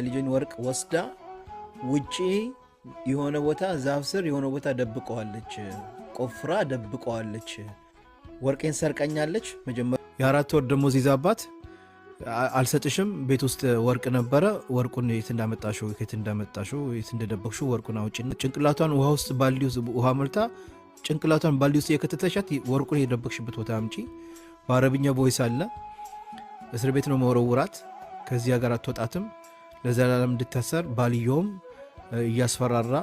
የልጅን ወርቅ ወስዳ ውጪ የሆነ ቦታ ዛፍ ስር የሆነ ቦታ ደብቀዋለች፣ ቆፍራ ደብቀዋለች። ወርቄን ሰርቀኛለች። መጀመሪያ የ4 ወር ደሞዝ ይዛባት አልሰጥሽም፣ ቤት ውስጥ ወርቅ ነበረ፣ ወርቁን የት እንዳመጣሽው የት እንደደበቅሽው ወርቁን አውጪና ጭንቅላቷን ውሃ ውስጥ ባልዲ ውስጥ ውሃ መልታ ጭንቅላቷን ባልዲ ውስጥ የከተተሻት ወርቁን የደበቅሽበት ቦታ አምጪ። በአረብኛ ቮይስ አለ። እስር ቤት ነው መወረውራት፣ ከዚህ ሀገር አትወጣትም፣ ለዘላለም እንድታሰር ባልየውም እያስፈራራ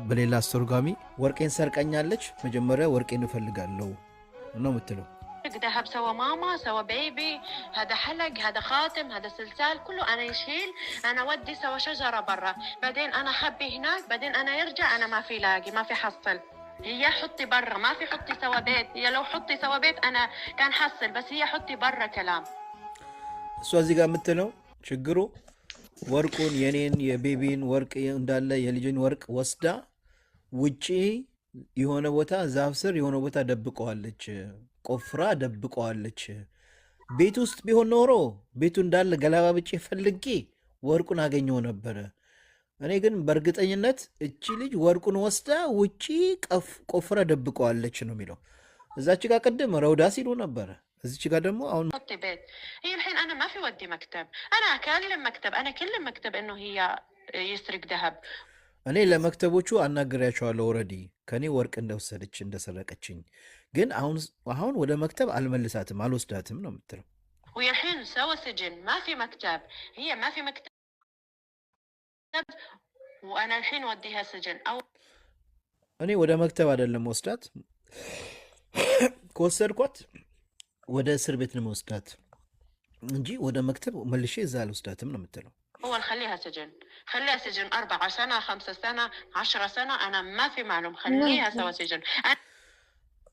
በሌላ አስተርጓሚ ወርቄን ሰርቀኛለች። መጀመሪያ ወርቄን እፈልጋለሁ ነው የምትለው። ذهب سوى ماما سوى بيبي، هذا حلق هذا خاتم هذا سلسال كله انا يشيل، انا ودي سوى شجره برا، بعدين انا خبي هناك، بعدين انا يرجع انا ما في لاقي ما في حصل. هي حطي برا، ما في حطي سوى بيت، هي لو حطي سوى بيت انا كان حصل، بس هي حطي برا كلام. እሷ እዚህ ጋር የምትለው ችግሩ ወርቁን የኔን የቤቢን ወርቅ እንዳለ የልጅን ወርቅ ወስዳ ውጪ የሆነ ቦታ ዛፍ ስር የሆነ ቦታ ደብቀዋለች፣ ቆፍራ ደብቀዋለች። ቤት ውስጥ ቢሆን ኖሮ ቤቱ እንዳለ ገለባብጬ ፈልጌ ወርቁን አገኘው ነበረ። እኔ ግን በእርግጠኝነት እቺ ልጅ ወርቁን ወስዳ ውጪ ቆፍራ ደብቀዋለች ነው የሚለው። እዛች ጋር ቅድም ረውዳ ሲሉ ነበረ፣ እዚች ጋር ደግሞ አሁን حطي بيت. هي الحين انا ما في ودي مكتب، انا اكلم مكتب، انا كلم مكتب انه هي يسرق ذهب. እኔ ለመክተቦቹ አናግሬያቸዋለሁ። ኦልሬዲ ከኔ ወርቅ እንደወሰደች እንደሰረቀችኝ፣ ግን አሁን ወደ መክተብ አልመልሳትም አልወስዳትም ነው የምትለው። وهي الحين سوى سجن ما في مكتب، هي ما في مكتب وانا الحين وديها سجن او እኔ ወደ መክተብ አይደለም ወስዳት፣ ከወሰድኳት ወደ እስር ቤት ነው መወስዳት እንጂ ወደ መክተብ መልሼ እዛ አልወስዳትም ነው የምትለው። أول خليها سجن، خليها سجن 4 سنة 5 سنة 10 سنة، أنا ما في معلوم، خليها سوا سجن.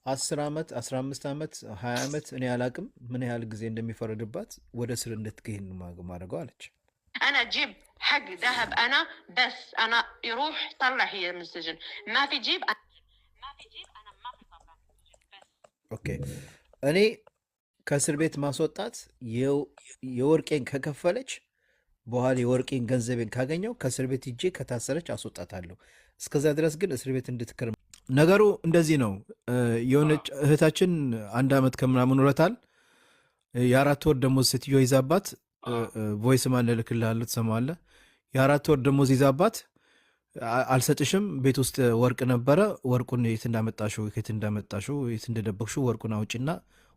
10 ዓመት 15 ዓመት 20 ዓመት እኔ አላቅም ምን ያህል ጊዜ እንደሚፈረድባት ወደ እስር እንድትገኝ ማድረገው አለች። أنا أجيب حق ذهب أنا بس، أنا يروح طلع هي من السجن، ما في جيب أنا ما في طلع من السجن بس. ኦኬ እኔ ከእስር ቤት ማስወጣት የወርቄን ከከፈለች በኋላ የወርቄን ገንዘቤን ካገኘው ከእስር ቤት ሂጄ ከታሰረች አስወጣታለሁ። እስከዛ ድረስ ግን እስር ቤት እንድትከርም ነገሩ እንደዚህ ነው። የሆነች እህታችን 1 ዓመት ከምናምን ውረታል። የ4 ወር ደሞዝ ሴትዮ ይዛባት ቮይስ ማን ልክልሃለሁ ትሰማዋለህ። የ4 ወር ደሞዝ ይዛባት አልሰጥሽም፣ ቤት ውስጥ ወርቅ ነበረ፣ ወርቁን የት እንደደበቅሽው ወርቁን አውጪና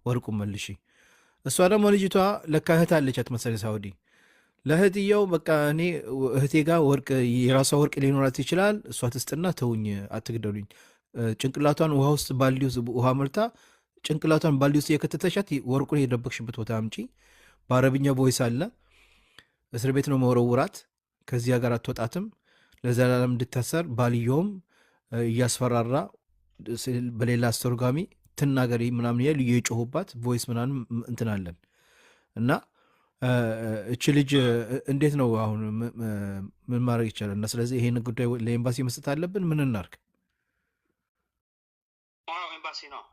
ወርቁን መልሺ። እሷ ደግሞ ልጅቷ ለካ እህት አለቻት መሰለኝ ሳውዲ። ለእህትየው በቃ እኔ እህቴ ጋር ወርቅ የራሷ ወርቅ ሊኖራት ይችላል፣ እሷ ትስጥና ተውኝ፣ አትግደሉኝ። ጭንቅላቷን ውሃ ውስጥ ባልዲ ውስጥ ውሃ መልታ ጭንቅላቷን ባልዲ ውስጥ የከተተሻት ወርቁን የደበቅሽበት ቦታ አምጪ። በአረብኛ ቮይስ አለ። እስር ቤት ነው መወረውራት፣ ከዚህ ሀገር አትወጣትም፣ ለዘላለም እንድታሰር ባልየውም እያስፈራራ በሌላ አስተርጓሚ ትናገሪ ምናምን ያሉ የጮሁባት ቮይስ ምናምን እንትናለን እና እቺ ልጅ እንዴት ነው አሁን ምን ማድረግ ይቻላል? እና ስለዚህ ይሄን ጉዳይ ለኤምባሲ መስጠት አለብን። ምን እናርግ? ኤምባሲ ነው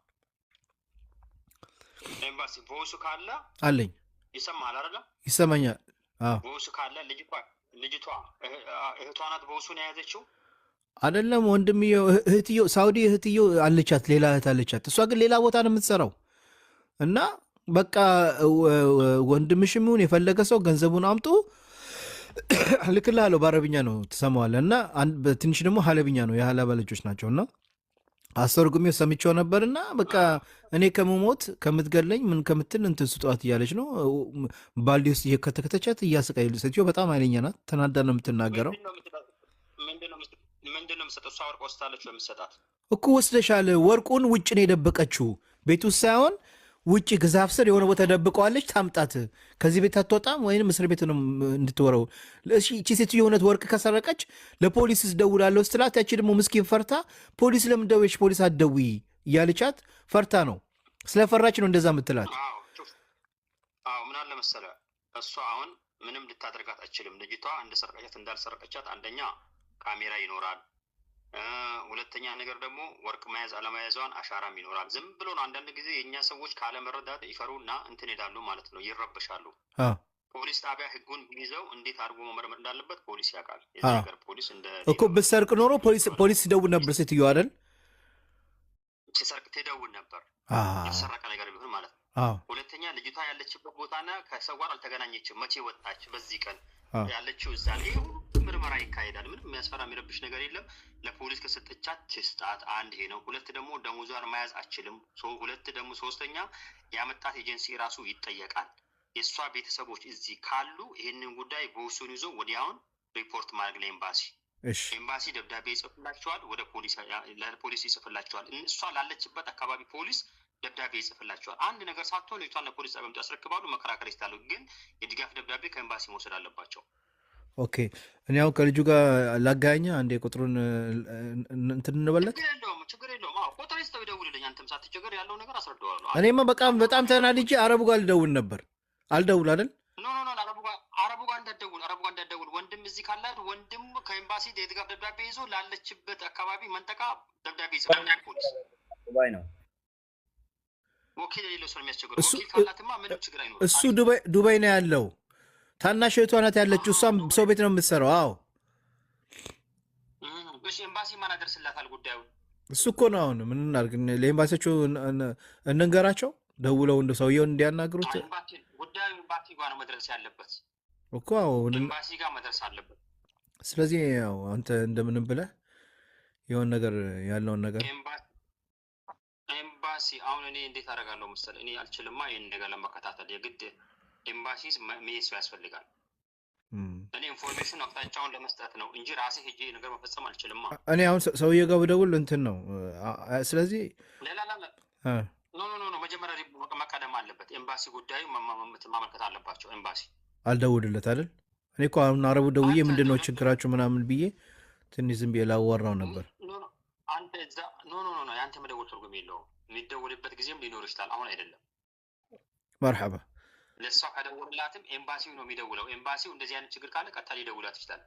ኤምባሲ ቮይሱ ካለ አለኝ። ይሰማል አይደል? ይሰማኛል። አዎ ቮይሱ ካለ ልጅቷ እህቷ ናት ቮይሱን የያዘችው አይደለም ወንድምየው፣ እህትየው ሳውዲ እህትየው አለቻት፣ ሌላ እህት አለቻት። እሷ ግን ሌላ ቦታ ነው የምትሰራው እና በቃ ወንድምሽም ይሁን የፈለገ ሰው ገንዘቡን አምጡ ልክልሃለሁ። በአረብኛ ነው ትሰማዋለህ። እና ትንሽ ደግሞ ሀለብኛ ነው፣ የሀላባ ልጆች ናቸው። እና አስተርጉሜው ሰምቼው ነበርና በቃ እኔ ከምሞት ከምትገለኝ ምን ከምትል እንትን ስጧት እያለች ነው። ባልዲ ውስጥ እየከተከተቻት እያሰቃይ። ሴትዮ በጣም ኃይለኛ ናት፣ ተናዳ ነው የምትናገረው። ምንድን ነው የምትሰጠው? እሷ ወርቅ ወስዳለች ነው የምትሰጣት እኮ። ወስደሻል። ወርቁን ውጭ ነው የደበቀችው፣ ቤት ውስጥ ሳይሆን ውጭ ግዛፍ ስር የሆነ ቦታ ደብቀዋለች። ታምጣት። ከዚህ ቤት አትወጣም ወይም እስር ቤት ነው እንድትወረው። እቺ ሴትዮ የሆነት ወርቅ ከሰረቀች ለፖሊስ ደውላለሁ ስትላት፣ ያቺ ደግሞ ምስኪን ፈርታ ፖሊስ ለምን ደውዬሽ ፖሊስ አትደውይ እያለቻት ፈርታ ነው፣ ስለፈራች ነው እንደዛ ምትላት። ምን አለ መሰለህ፣ እሷ አሁን ምንም ልታደርጋት አትችልም። ልጅቷ እንደሰረቀቻት እንዳልሰረቀቻት አንደኛ ካሜራ ይኖራል፣ ሁለተኛ ነገር ደግሞ ወርቅ መያዝ አለመያዟን አሻራም ይኖራል። ዝም ብሎ ነው አንዳንድ ጊዜ የእኛ ሰዎች ካለመረዳት ይፈሩና እንትን ሄዳሉ ማለት ነው፣ ይረበሻሉ። ፖሊስ ጣቢያ ህጉን ይዘው እንዴት አድርጎ መመርመር እንዳለበት ፖሊስ ያውቃል። አዎ የዚህ ሀገር ፖሊስ እንደ እኮ ብትሰርቅ ኖሮ ፖሊስ ሲደውል ነበር ሴትዮዋ አይደል? ሲሰርቅ ትደውል ነበር የተሰረቀ ነገር ቢሆን ማለት ነው። አዎ ሁለተኛ ልጅቷ ያለችበት ቦታና ከሰው ጋር አልተገናኘችም። መቼ ወጣች? በዚህ ቀን አዎ ያለችው እዛ ነው። ይሄ ሁሉ ምርመራ ይካሄዳል። ምንም የሚያስፈራ የሚረብሽ ነገር የለም። ለፖሊስ ከሰጠቻት ትስጣት። አንድ ይሄ ነው። ሁለት ደግሞ ደሞዟን መያዝ አችልም። ሁለት ደግሞ ሶስተኛ ያመጣት ኤጀንሲ ራሱ ይጠየቃል። የእሷ ቤተሰቦች እዚህ ካሉ ይህንን ጉዳይ በውሱን ይዞ ወዲያውን ሪፖርት ማድረግ ለኤምባሲ። እሺ ኤምባሲ ደብዳቤ ይጽፍላቸዋል፣ ወደ ለፖሊስ ይጽፍላቸዋል። እሷ ላለችበት አካባቢ ፖሊስ ደብዳቤ ይጽፍላቸዋል። አንድ ነገር ሳትሆን ልጅቷን ለፖሊስ ጣቢያ ያስረክባሉ። መከራከር ይችላሉ፣ ግን የድጋፍ ደብዳቤ ከኤምባሲ መውሰድ አለባቸው። ኦኬ እኔ አሁን ከልጁ ጋር ላጋኛ አንዴ ቁጥሩን እንትን እንበለት። ችግር የለውም። ቁጥር ይስተው ይደውልልኝ። አንተም ሳትቸገር ያለው ነገር አስረዳዋለሁ። እኔማ በጣም ተናድጄ አረቡ ጋር ልደውል ነበር። አልደውል አይደል? ኖ አረቡ ጋር እንዳትደውል። ወንድም እዚህ ካላት ወንድም ከኤምባሲ የድጋፍ ደብዳቤ ይዞ ላለችበት አካባቢ መንጠቃ ደብዳቤ ይጽፋል ፖሊስ። ዱባይ ነው ወኪል የሌለው ሰው የሚያስቸግረው። ወኪል ካላትማ ምንም ችግር አይኖርም። እሱ ዱባይ ነው ያለው። ታናሽ እህቷ ናት ያለችው። እሷም ሰው ቤት ነው የምትሰራው። አዎ እሺ ኤምባሲ ማን አደርስላታል ጉዳዩ? እሱ እኮ ነው። አሁን ምን እናድርግ? ለኤምባሲዎቹ እንንገራቸው ደውለው እንደ ሰውየውን እንዲያናግሩት። ጉዳዩ ኤምባሲ ጋር ነው መድረስ ያለበት እኮ። አሁን ኤምባሲ ጋር መድረስ አለበት። ስለዚህ ያው አንተ እንደምንም ብለህ የሆነ ነገር ያለውን ነገር ኤምባሲ አሁን እኔ እንዴት አደርጋለሁ መሰለህ? እኔ አልችልማ ይህን ነገር ለመከታተል የግድ ኤምባሲ መሄድ ሰው ያስፈልጋል። እኔ ኢንፎርሜሽን አቅጣጫውን ለመስጠት ነው እንጂ ራሴ ሄጄ ነገር መፈጸም አልችልማ። እኔ አሁን ሰውዬው ጋር ብደውል እንትን ነው። ስለዚህ ሌላ ኖ መጀመሪያ መቀደም አለበት። ኤምባሲ ጉዳዩ ማመልከት አለባቸው። ኤምባሲ አልደውልለት አይደል? እኔ እኮ አሁን አረቡ ደውዬ ምንድን ነው ችግራችሁ ምናምን ብዬ ትንሽ ዝም ብዬ ላዋራው ነበር። አንተ እዛ ኖ የአንተ መደወል ትርጉም የለውም። የሚደውልበት ጊዜም ሊኖር ይችላል። አሁን አይደለም። መርሐባ ለእሷ ከደወልላትም ኤምባሲው ነው የሚደውለው። ኤምባሲው እንደዚህ አይነት ችግር ካለ ቀጥታ ሊደውላት ይችላል።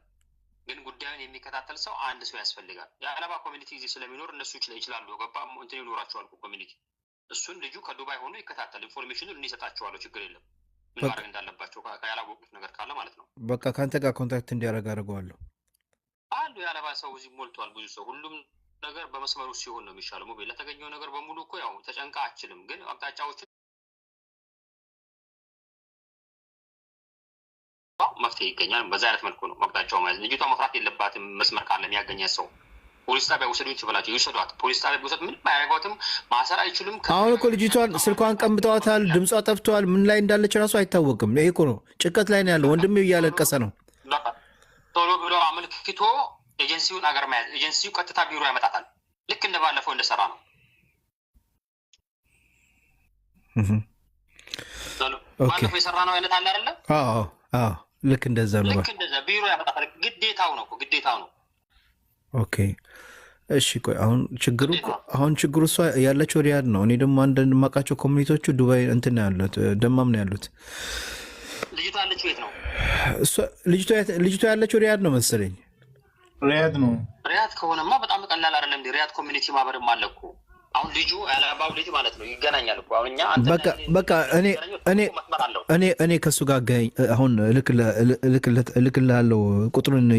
ግን ጉዳዩን የሚከታተል ሰው አንድ ሰው ያስፈልጋል። የአረባ ኮሚኒቲ እዚህ ስለሚኖር እነሱ ይችላሉ። ገባ እንትን ይኖራቸዋል ኮሚኒቲ። እሱን ልጁ ከዱባይ ሆኖ ይከታተል። ኢንፎርሜሽኑን እኔ እሰጣቸዋለሁ። ችግር የለም። ምን ማድረግ እንዳለባቸው ያላወቁት ነገር ካለ ማለት ነው። በቃ ከአንተ ጋር ኮንታክት እንዲያደርግ አድርገዋለሁ። አንዱ የአረባ ሰው እዚህ ሞልቷል። ብዙ ሰው ሁሉም ነገር በመስመሩ ሲሆን ነው የሚሻለው። ሞቤል ለተገኘው ነገር በሙሉ እኮ ያው ተጨንቃ አችልም። ግን አቅጣጫዎችን መፍትሄ ይገኛል። በዛ አይነት መልኩ ነው አቅጣጫው ማለት። ልጅቷ መፍራት የለባትም። መስመር ካለ የሚያገኛት ሰው ፖሊስ ጣቢያ ውሰዱኝ ይችላል። ይውሰዷት። ፖሊስ ጣቢያ ውሰድ። ምንም አያደርጓትም። ማሰር አይችሉም። አሁን እኮ ልጅቷን ስልኳን ቀምጠዋታል። ድምጿ ጠፍተዋል። ምን ላይ እንዳለች ራሱ አይታወቅም። ይሄ እኮ ነው ጭንቀት ላይ ነው ያለው። ወንድሜው እያለቀሰ ነው። ቶሎ ብሎ አመልክቶ ኤጀንሲውን አገር መያዝ። ኤጀንሲው ቀጥታ ቢሮ ያመጣታል። ልክ እንደባለፈው እንደሰራ ነው። ባለፈው የሰራ ነው አይነት አለ አይደለ? አዎ ልክ እንደዛ ነው። ልክ እንደዛ ቢሮ ያመጣታል። ግዴታው ነው። ኦኬ እሺ ቆይ አሁን ችግሩ እሷ ያለችው ሪያድ ነው። እኔ ደግሞ አንዳንድ የማውቃቸው ኮሚኒቲዎቹ ዱባይ እንትን ነው ያሉት፣ ደማም ነው ያሉት። ልጅቷ ያለችው የት ነው? ልጅቷ ያለችው ሪያድ ነው መሰለኝ። ሪያድ ነው። ሪያድ ከሆነማ በጣም ቀላል አይደለም። ሪያድ ኮሚኒቲ ማህበርም አለ እኮ። አሁን ልጁ ያለባው ልጅ ማለት ነው ይገናኛል እኮ። አሁን እኛ በቃ እኔ ከሱ ጋር አሁን እልክልሃለሁ ቁጥሩን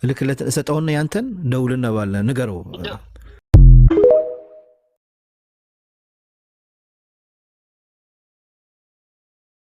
እልክለት እሰጠውና ያንተን ደውልና ባለ ንገረው።